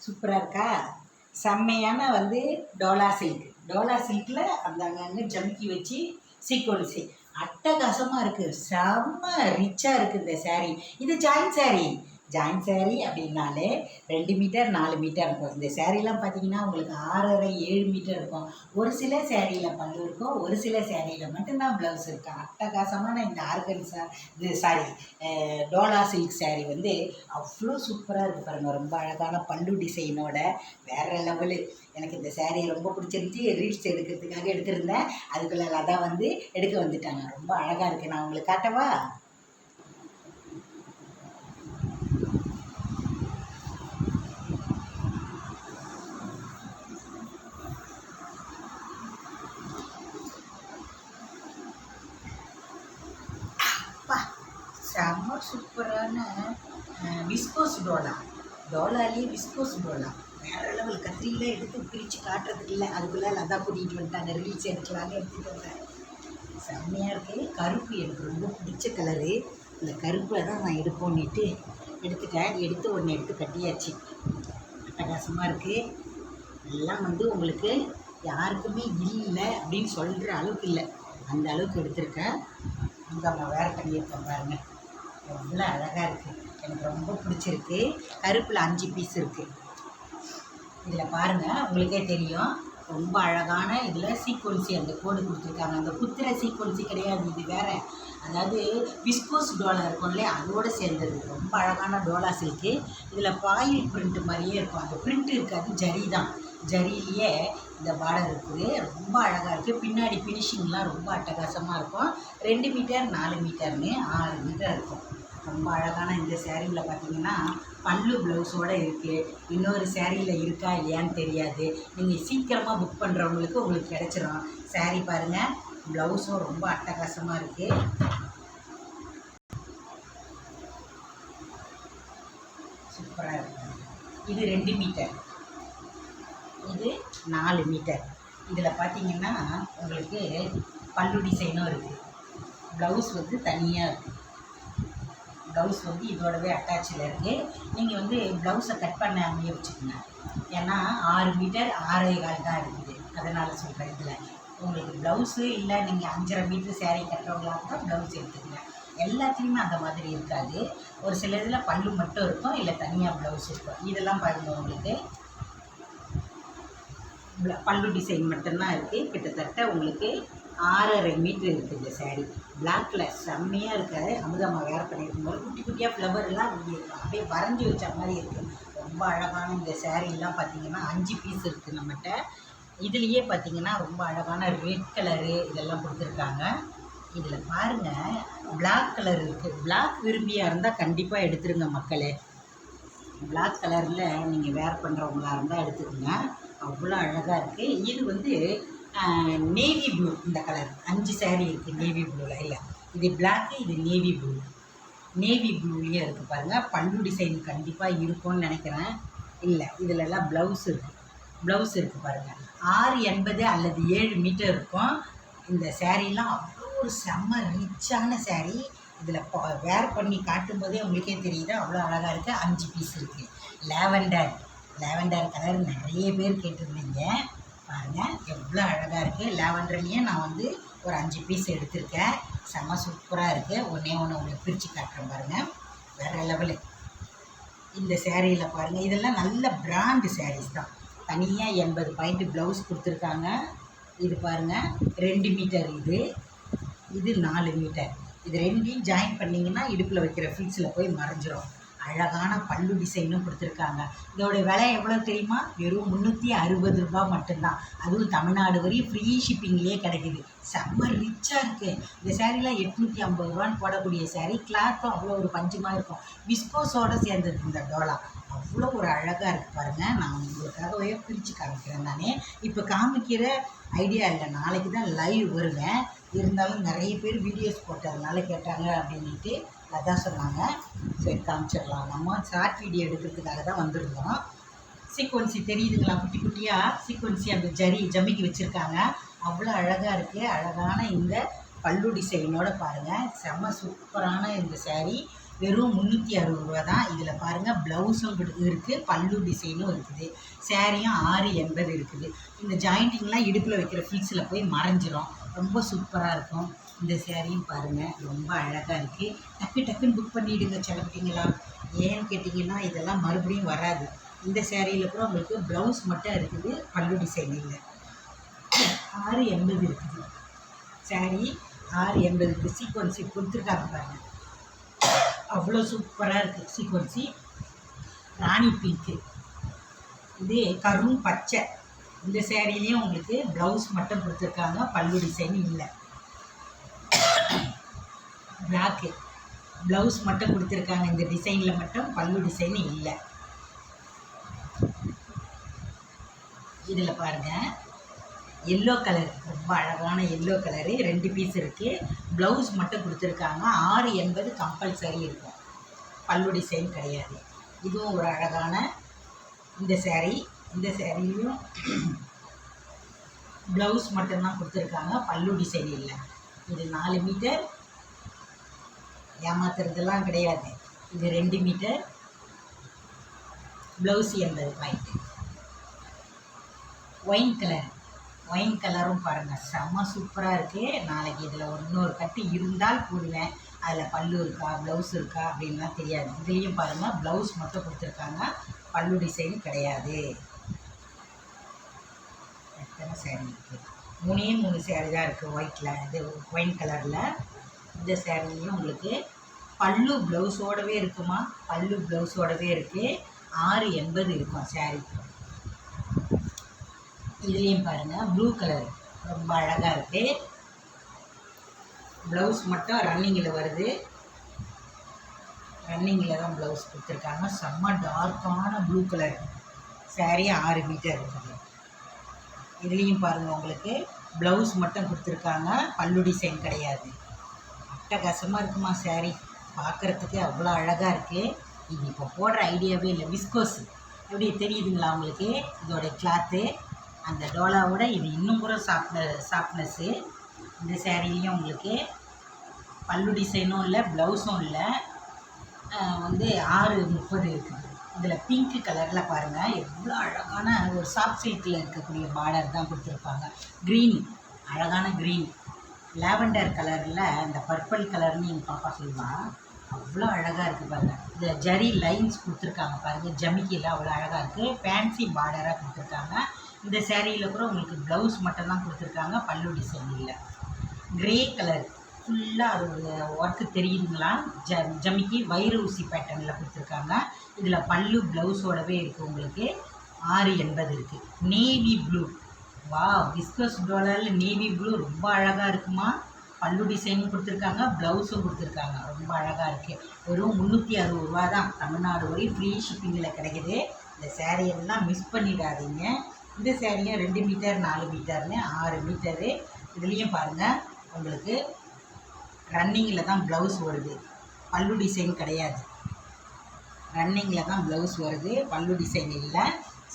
சூப்பராக இருக்கா? செம்மையான டோலா சில்க். டோலா சில்கில் அந்த அங்கங்கே ஜமுக்கி வச்சு சீக்வன்ஸு அட்டகாசமாக இருக்குது. செம்ம ரிச்சாக இருக்குது இந்த சேரீ. இது ஜாயின் சேரீ அப்படின்னாலே 2 மீட்டர் 4 மீட்டர் இருக்கும். இந்த சேரீலாம் பார்த்தீங்கன்னா உங்களுக்கு 6.5 7 மீட்டர் இருக்கும். ஒரு சில சேரீயில் பல்லு இருக்கும், ஒரு சில சேரீயில் மட்டும்தான் ப்ளவுஸ் இருக்கும். அட்டகாசமான இந்த ஆர்கன்ஸா டோலா சில்க் சேரீ அவ்வளோ சூப்பராக இருக்குது பாருங்கள். ரொம்ப அழகான பல்லு டிசைனோட வேறு லெவலு. எனக்கு இந்த சேரீ ரொம்ப பிடிச்சிருந்துச்சி. ரீல்ஸ் எடுக்கிறதுக்காக எடுத்திருந்தேன். அதுக்குள்ளே லதா எடுக்க வந்துட்டாங்க. ரொம்ப அழகாக இருக்குது. நான் உங்களுக்கு காட்டவா? செம்ம சூப்பரான விஸ்கோஸ் டோலாலேயே விஸ்கோஸ் டோலா வேறு லெவல். கத்திரியில் எடுத்து பிரித்து காட்டுறதுக்கு இல்லை, அதுக்குள்ளே லதா கூட்டிகிட்டு வந்துட்டாங்க. ரீல்ஸ் எடுக்கலான்னு எடுத்துகிட்டு வந்தேன். செம்மையாக இருக்குது. கருப்பு எனக்கு ரொம்ப பிடிச்ச கலரு. இந்த கருப்பில் தான் நான் எடுப்போன்னிட்டு எடுத்துட்டேன். ஒன்று எடுத்து கட்டியாச்சு. அட்டகாசமாக இருக்குது. எல்லாம் உங்களுக்கு யாருக்குமே இல்லை அப்படின்னு சொல்கிற அளவுக்கு இல்லை, அந்த அளவுக்கு எடுத்திருக்கேன். இந்த நம்ம வேறு பண்ணியிருக்கேன் பாருங்கள். எவ்வளோ அழகாக இருக்குது. எனக்கு ரொம்ப பிடிச்சிருக்கு. கருப்பில் 5 பீஸ் இருக்குது. இதில் பாருங்கள், உங்களுக்கே தெரியும். ரொம்ப அழகான இதில் சீக்வன்சி அந்த கோடு கொடுத்துருக்காங்க. அந்த குத்துற சீக்வன்சி கிடையாது, இது வேறு. அதாவது விஸ்கோஸ் டோலா இருக்கும் இல்லையா, அதோடு சேர்ந்தது. ரொம்ப அழகான டோலா சில்க்கு. இதில் பாயில் பிரிண்ட் மாதிரியே இருக்கும். அந்த பிரிண்ட் இருக்காது, ஜரி தான். ஜரியிலேயே இந்த பார்டர் இருக்குது. ரொம்ப அழகாக இருக்குது. பின்னாடி ஃபினிஷிங்லாம் ரொம்ப அட்டகாசமாக இருக்கும். 2 மீட்டர் 4 மீட்டர்னு 6 மீட்டர் இருக்கும். ரொம்ப அழகான இந்த சேரீயில் பார்த்தீங்கன்னா பல்லு ப்ளவுஸோடு இருக்குது. இன்னொரு சேரீயில் இருக்கா இல்லையான்னு தெரியாது. நீங்கள் சீக்கிரமாக புக் பண்ணுறவங்களுக்கு உங்களுக்கு கிடச்சிரும். சேரீ பாருங்கள், ப்ளவுஸும் ரொம்ப அட்டகாசமாக இருக்குது. சூப்பராக இருக்குது. இது 2 மீட்டர், இது 4 மீட்டர். இதில் பார்த்தீங்கன்னா உங்களுக்கு பல்லு டிசைனும் இருக்குது. ப்ளவுஸ் தனியாக இருக்குது. ப்ளவுஸ் இதோடவே அட்டாச்சில் இருக்குது. நீங்கள் ப்ளவுஸை கட் பண்ண அமைய வச்சுக்கோங்க. ஏன்னா 6 மீட்டர் 6.25 தான் இருக்குது. அதனால் சொல்கிறேன். இதில் உங்களுக்கு ப்ளவுஸு இல்லை, நீங்கள் 5.5 மீட்டர் சேரீ கட்டுறவங்களாக இருந்தால் ப்ளவுஸ் எடுத்துக்கங்க. எல்லாத்துலேயுமே அந்த மாதிரி இருக்காது. ஒரு சில இதில் பல்லு மட்டும் இருக்கும், இல்லை தனியாக ப்ளவுஸ் இருக்கும். இதெல்லாம் பாருங்கள், உங்களுக்கு பல்லு டிசைன் மட்டும்தான் இருக்குது. கிட்டத்தட்ட உங்களுக்கு 6.5 மீட்ரு இருக்குது இந்த சேரீ. பிளாக்கில் செம்மையாக இருக்காது. அமுதம்மா வேறு பண்ணியிருக்கும்போது குட்டி குட்டியாக ஃப்ளவர்லாம் அப்படியே வரைஞ்சி வச்ச மாதிரி இருக்குது. ரொம்ப அழகான இந்த சேரீலாம் பார்த்திங்கன்னா 5 பீஸ் இருக்குது நம்மகிட்ட. இதுலேயே பார்த்திங்கன்னா ரொம்ப அழகான ரெட் கலரு இதெல்லாம் கொடுத்துருக்காங்க. இதில் பாருங்கள், பிளாக் கலர் இருக்குது. பிளாக் விரும்பியாக இருந்தால் கண்டிப்பாக எடுத்துருங்க மக்களே. பிளாக் கலரில் நீங்கள் வேர் பண்ணுறவங்களா இருந்தால் எடுத்துக்கோங்க. அவ்வளோ அழகாக இருக்குது. இது நேவி ப்ளூ. இந்த கலர் 5 சேரீ இருக்குது நேவி ப்ளூவில். இல்லை, இது பிளாக்கு, இது நேவி ப்ளூலேயே இருக்குது பாருங்கள். பல்லு டிசைன் கண்டிப்பாக இருக்கும்னு நினைக்கிறேன். இல்லை, இதிலெல்லாம் ப்ளவுஸ் இருக்குது பாருங்கள். 6.80 அல்லது 7 மீட்டர் இருக்கும். இந்த சேரீலாம் அவ்வளோ ஒரு செம்ம ரிச்சான சேரீ. இதில் வேர் பண்ணி காட்டும்போதே உங்களுக்கே தெரியுது, அவ்வளோ அழகாக இருக்குது. 5 பீஸ் இருக்குது. லேவெண்டர் கலர் நிறைய பேர் கேட்டிருந்தீங்க. பாருங்கள், எவ்வளோ அழகாக இருக்குது. லேவெண்டர்லேயே நான் ஒரு 5 பீஸ் எடுத்திருக்கேன். செம்ம சூப்பராக இருக்குது. ஒன்றே ஒன்று உங்களுக்கு பிரித்து காட்டுறேன் பாருங்கள். வேறு லெவலு. இந்த சேரீயில் பாருங்கள், இதெல்லாம் நல்ல பிராண்டு சேரீஸ் தான். தனியாக 80 பாயிண்ட் ப்ளவுஸ் கொடுத்துருக்காங்க. இது பாருங்கள், 2 மீட்டர். இது 4 மீட்டர். இது 2ஐயும் ஜாயின் பண்ணிங்கன்னா இடுப்பில் வைக்கிற ஃபில்ஸில் போய் மறைஞ்சிரும். அழகான பல்லு டிசைனும் கொடுத்துருக்காங்க. இதோடைய விலை எவ்வளோ தெரியுமா? வெறும் 360 ரூபா மட்டும்தான். அதுவும் தமிழ்நாடு வரையும் ஃப்ரீ ஷிப்பிங்லேயே கிடைக்குது. செம்ம ரிச்சாக இருக்குது. இந்த சேரீலாம் 850 ரூபான்னு போடக்கூடிய சேரீ. கிளாத்தும் அவ்வளோ ஒரு பஞ்சுமாக இருக்கும். விஸ்கோஸோடு சேர்ந்தது இந்த டோலா. அவ்வளோ ஒரு அழகாக இருக்குது பாருங்கள். நான் உங்களுக்காகவே பிரித்து காமிக்கிறேன். நானே இப்போ காமிக்கிற ஐடியா இல்லை, நாளைக்கு தான் லைவ் வருவேன். இருந்தாலும் நிறைய பேர் வீடியோஸ் போட்டதுனால கேட்டாங்க அப்படின்ட்டு அதான் சொன்னாங்க. சரி, காமிச்சிடலாம். நம்ம ஷார்ட் வீடியோ எடுக்கிறதுக்காக தான் வந்திருந்தோம். சீக்வன்சி தெரியுதுங்களா? குட்டி குட்டியாக சீக்வன்சி அந்த ஜமிக்கி வச்சுருக்காங்க. அவ்வளோ அழகாக இருக்குது. அழகான இந்த பல்லு டிசைனோட பாருங்கள். செம்ம சூப்பரான இந்த சேரீ. வெறும் 360 தான். இதில் பாருங்கள் ப்ளவுஸும் இருக்குது, பல்லு டிசைனும் இருக்குது. சேரீயும் 680 இருக்குது. இந்த ஜாயிண்டிங்லாம் இடுப்பில் வைக்கிற ஃபில்ஸில் போய் மறைஞ்சிரும். ரொம்ப சூப்பராக இருக்கும். இந்த சேரீயும் பாருங்கள் ரொம்ப அழகாக இருக்குது. டக்குன்னு புக் பண்ணிவிடுங்க செலப்பிங்களா. ஏன்னு கேட்டிங்கன்னா இதெல்லாம் மறுபடியும் வராது. இந்த சேரீயில் கூட உங்களுக்கு ப்ளவுஸ் மட்டும் இருக்குது, பல்லு டிசைன் இல்லை. 680 இருக்குது சேரீ. 680 சீக்வன்சி கொடுத்துருக்காங்க பாருங்கள். அவ்வளோ சூப்பராக இருக்குது. சீக்வன்சி ராணி பிங்க்கு, இது கரும் பச்சை. இந்த சேரீலேயும் உங்களுக்கு ப்ளவுஸ் மட்டும் கொடுத்துருக்காங்க, பல்லு டிசைன் இல்லை. பிளாக்கு ப்ளவுஸ் மட்டும் கொடுத்துருக்காங்க, இந்த டிசைனில் மட்டும் பல்லு டிசைன் இல்லை. இதில் பாருங்கள் எல்லோ கலர், ரொம்ப அழகான எல்லோ கலரு, 2 பீஸ் இருக்குது. ப்ளவுஸ் மட்டும் கொடுத்துருக்காங்க. 680 கம்பல்சரி இருக்கும், பல்லு டிசைன் கிடையாது. இதுவும் ஒரு அழகான இந்த சேரீ. இந்த சேரீலையும் ப்ளவுஸ் மட்டும்தான் கொடுத்துருக்காங்க, பல்லு டிசைன் இல்லை. இது 4 மீட்டர், ஏமாத்துறதெல்லாம் கிடையாது. இது 2 மீட்டர், ப்ளவுஸ் 80 பாயிண்ட். ஒயின் கலரும் பாருங்கள் செம்ம சூப்பராக இருக்குது. நாளைக்கு இதில் இன்னொரு கட்டு இருந்தால் போடுவேன். அதில் பல்லு இருக்கா ப்ளவுஸ் இருக்கா அப்படின்லாம் தெரியாது. இதுலேயும் பாருங்கள் ப்ளவுஸ் மட்டும் கொடுத்துருக்காங்க, பல்லு டிசைன் கிடையாது. எத்தனை சேரீ இருக்குது? 3 சேரீ தான் இருக்குது ஒயிட்டில், இது ஒயின் கலரில். இந்த சேரீலையும் உங்களுக்கு பல்லு ப்ளவுஸோடவே இருக்குமா, பல்லு ப்ளவுஸோடவே இருக்குது. 680 இருக்கும் சேரீ. இதுலேயும் பாருங்கள் ப்ளூ கலர் ரொம்ப அழகாக இருக்குது. ப்ளவுஸ் மட்டும் ரன்னிங்கில் வருது, ரன்னிங்கில் தான் ப்ளவுஸ் கொடுத்துருக்காங்க. செம்ம டார்க்கான ப்ளூ கலர் சேரீ, 6 மீட்டர் இருக்குது. இதுலேயும் பாருங்கள் உங்களுக்கு ப்ளவுஸ் மட்டும் கொடுத்துருக்காங்க, பல்லு டிசைன் கிடையாது. அட்டகாசமாக இருக்குமா சேரீ, பார்க்குறதுக்கு அவ்வளோ அழகாக இருக்குது. இது இப்போ போடுற ஐடியாவே இல்லை. விஸ்கோஸ் எப்படி தெரியுதுங்களா உங்களுக்கு? இதோடைய கிளாத்து அந்த டோலாவோட இது இன்னும் கூட சாஃப்ட்னஸ்ஸு. இந்த சேரீலையும் உங்களுக்கு பல்லு டிசைனும் இல்லை, ப்ளவுஸும் இல்லை. 630 இருக்குது. இதில் பிங்க் கலரில் பாருங்கள் எவ்வளோ அழகான ஒரு சாஃப்ட் சில்கில் இருக்கக்கூடிய பார்டர் தான் கொடுத்துருப்பாங்க. க்ரீன், அழகான க்ரீன், லாவெண்டர் கலரில் இந்த பர்பிள் கலர்னு எங்கள் பாப்பா சொல்லுவாள். அவ்வளோ அழகாக இருக்குது பாருங்கள். இதில் ஜரி லைன்ஸ் கொடுத்துருக்காங்க பாருங்கள், ஜமிக்கியில் அவ்வளோ அழகாக இருக்குது. ஃபேன்சி பார்டராக கொடுத்துருக்காங்க. இந்த சேரீயில் கூட உங்களுக்கு ப்ளவுஸ் மட்டும்தான் கொடுத்துருக்காங்க, பல்லு டிசைன் இல்லை. க்ரே கலர் ஃபுல்லாக அது ஒர்க்கு தெரியுதுங்களா? ஜமிக்கி வைர ஊசி பேட்டர்னில் கொடுத்துருக்காங்க. இதில் பல்லு ப்ளவுஸோடவே இருக்குது உங்களுக்கு. 680 இருக்குது. நேவி ப்ளூ, வா விஸ்கஸ் டோலரில் நேவி ப்ளூ ரொம்ப அழகாக இருக்குமா. பல்லு டிசைனும் கொடுத்துருக்காங்க, ப்ளவுஸும் கொடுத்துருக்காங்க. ரொம்ப அழகாக இருக்குது. வெறும் 360 தான். தமிழ்நாடு வரை ஃப்ரீ ஷிப்பிங்கில் கிடைக்கிது. இந்த சேரீயெல்லாம் மிஸ் பண்ணிடாதீங்க. இந்த சேரீயும் 2 மீட்டர் 4 மீட்டர்னு 6 மீட்டரு. இதுலேயும் பாருங்கள் உங்களுக்கு ரன்னிங்கில் தான் ப்ளவுஸ் வருது, பல்லு டிசைன் கிடையாது. ரன்னிங்கில் தான் ப்ளவுஸ் வருது, பல்லு டிசைன் இல்லை.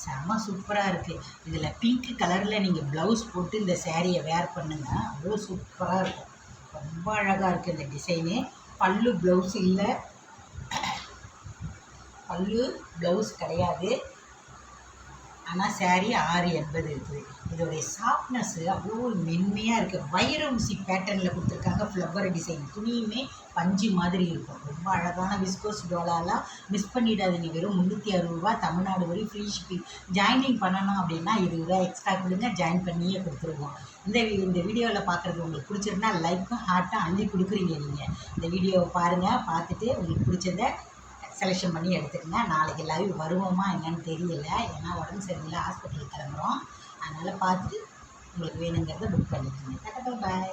செம்ம சூப்பராக இருக்குது. இதில் பிங்க் கலரில் நீங்கள் ப்ளவுஸ் போட்டு இந்த சேரீயை வேர் பண்ணுங்கள், அவ்வளோ சூப்பராக இருக்கும். ரொம்ப அழகாக இருக்குது இந்த டிசைனு. பல்லு ப்ளவுஸ் இல்லை, பல்லு ப்ளவுஸ் கிடையாது. ஆனால் சேரீ 680 இருக்குது. இதோடைய சாஃப்ட்னஸ்ஸு அவ்வளோ மென்மையாக இருக்குது. வைர ஊசி பேட்டர்னில் கொடுத்துருக்காங்க. ஃப்ளவர் டிசைன், துணியுமே பஞ்சு மாதிரி இருக்கும். ரொம்ப அழகான விஸ்கோஸ் டோலாலாம் மிஸ் பண்ணிடாதீங்க. வெறும் 360 தமிழ்நாடு வரை ஃப்ரீ ஷிப்பிங். ஜாயினிங் பண்ணணும் அப்படின்னா 20 எக்ஸ்ட்ரா கொடுங்க, ஜாயின் பண்ணியே கொடுத்துருவோம். இந்த வீடியோவில் பார்க்குறது உங்களுக்கு பிடிச்சிருந்தா லைக்கும் ஹார்ட்டும் அள்ளி கொடுக்குறீங்க. நீங்கள் இந்த வீடியோவை பாருங்கள், பார்த்துட்டு உங்களுக்கு பிடிச்சதை செலெக்ஷன் பண்ணி எடுத்துக்கங்க. நாளைக்கு லைவ் வருவோமா என்னன்னு தெரியல, ஏன்னா உடம்பு சரியில்லை, ஹாஸ்பிட்டலுக்கு கிளம்புறோம். அதனால் பார்த்துட்டு உங்களுக்கு வேணுங்கிறத புக் பண்ணிக்கோங்க. பாய்.